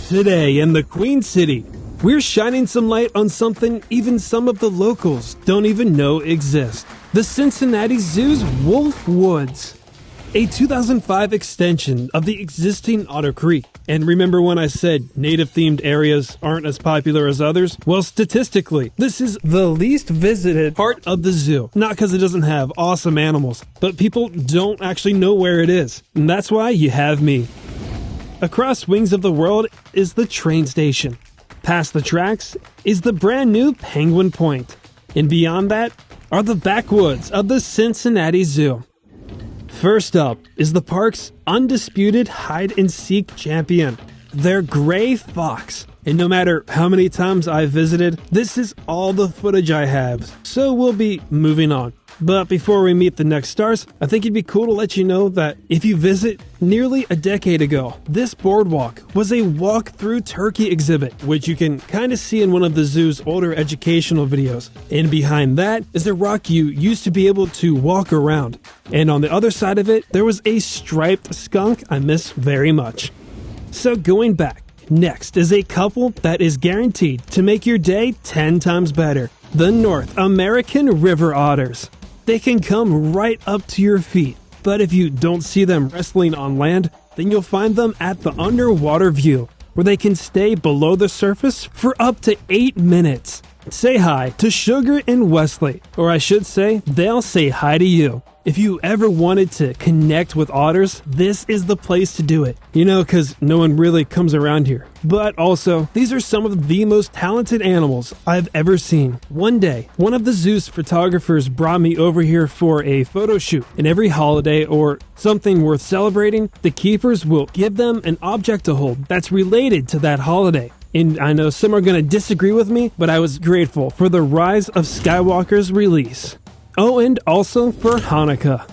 Today in the Queen City, we're shining some light on something even some of the locals don't even know exists. The Cincinnati Zoo's Wolf Woods, a 2005 extension of the existing Otter Creek. And remember when I said native-themed areas aren't as popular as others? Well, statistically, this is the least visited part of the zoo. Not because it doesn't have awesome animals, but people don't actually know where it is. And that's why you have me. Across Wings of the World is the train station. Past the tracks is the brand new Penguin Point. And beyond that are the backwoods of the Cincinnati Zoo. First up is the park's undisputed hide-and-seek champion, their gray fox. And no matter how many times I've visited, this is all the footage I have, so we'll be moving on. But before we meet the next stars, I think it'd be cool to let you know that if you visit nearly a decade ago, this boardwalk was a walk-through turkey exhibit, which you can kind of see in one of the zoo's older educational videos. And behind that is a rock you used to be able to walk around. And on the other side of it, there was a striped skunk I miss very much. So going back, next is a couple that is guaranteed to make your day 10 times better. The North American river otters. They can come right up to your feet, but if you don't see them wrestling on land, then you'll find them at the underwater view, where they can stay below the surface for up to 8 minutes. Say hi to Sugar and Wesley, or I should say, they'll say hi to you. If you ever wanted to connect with otters, this is the place to do it. You know, because no one really comes around here. But also, these are some of the most talented animals I've ever seen. One day, one of the zoo's photographers brought me over here for a photo shoot. And every holiday or something worth celebrating, the keepers will give them an object to hold that's related to that holiday. And I know some are going to disagree with me, but I was grateful for the Rise of Skywalker's release. Oh, and also for Hanukkah.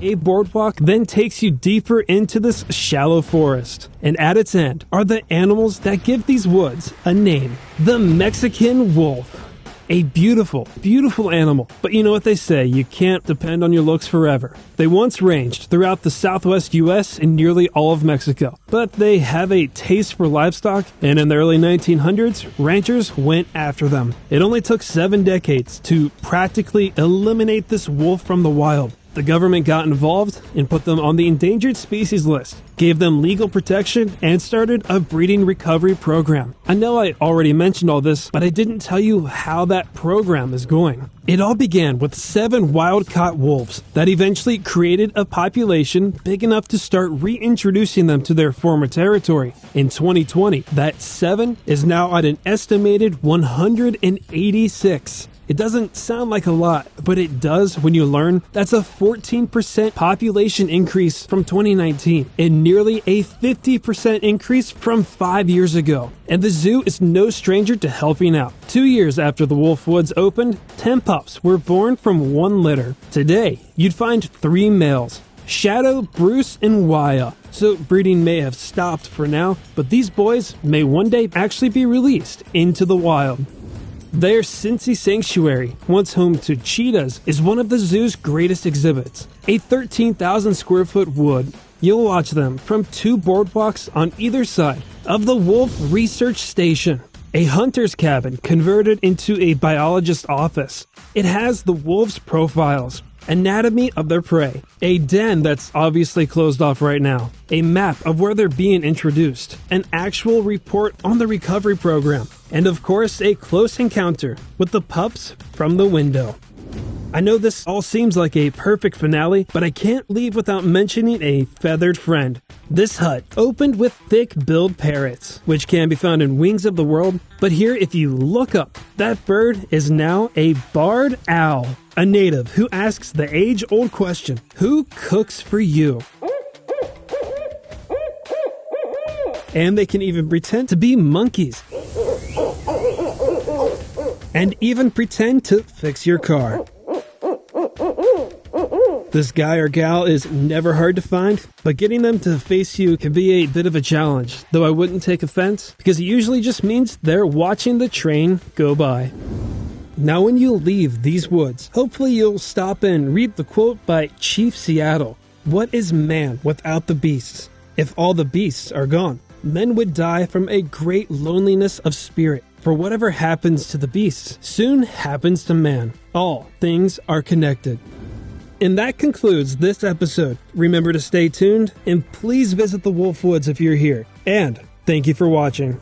A boardwalk then takes you deeper into this shallow forest. And at its end are the animals that give these woods a name. The Mexican wolf. A beautiful, beautiful animal. But you know what they say, you can't depend on your looks forever. They once ranged throughout the southwest US and nearly all of Mexico. But they have a taste for livestock, and in the early 1900s, ranchers went after them. It only took 7 decades to practically eliminate this wolf from the wild. The government got involved and put them on the endangered species list, gave them legal protection, and started a breeding recovery program. I know I already mentioned all this, but I didn't tell you how that program is going. It all began with 7 wild-caught wolves that eventually created a population big enough to start reintroducing them to their former territory. In 2020, that 7 is now at an estimated 186. It doesn't sound like a lot, but it does when you learn that's a 14% population increase from 2019 and nearly a 50% increase from 5 years ago. And the zoo is no stranger to helping out. 2 years after the Wolf Woods opened, 10 pups were born from 1 litter. Today, you'd find 3 males, Shadow, Bruce, and Waya. So breeding may have stopped for now, but these boys may one day actually be released into the wild. Their Cincy Sanctuary, once home to cheetahs, is one of the zoo's greatest exhibits. A 13,000 square foot wood. You'll watch them from 2 boardwalks on either side of the Wolf Research Station. A hunter's cabin converted into a biologist's office. It has the wolves' profiles, anatomy of their prey, a den that's obviously closed off right now, a map of where they're being introduced, an actual report on the recovery program, and of course a close encounter with the pups from the window. I know this all seems like a perfect finale, but I can't leave without mentioning a feathered friend. This hut opened with thick-billed parrots, which can be found in Wings of the World, but here if you look up, that bird is now a barred owl, a native who asks the age-old question, who cooks for you? And they can even pretend to be monkeys. And even pretend to fix your car. This guy or gal is never hard to find, but getting them to face you can be a bit of a challenge, though I wouldn't take offense, because it usually just means they're watching the train go by. Now when you leave these woods, hopefully you'll stop and read the quote by Chief Seattle. What is man without the beasts, if all the beasts are gone? men would die from a great loneliness of spirit. For whatever happens to the beasts soon happens to man. All things are connected. And that concludes this episode. Remember to stay tuned, and please visit the Wolf Woods if you're here. And thank you for watching.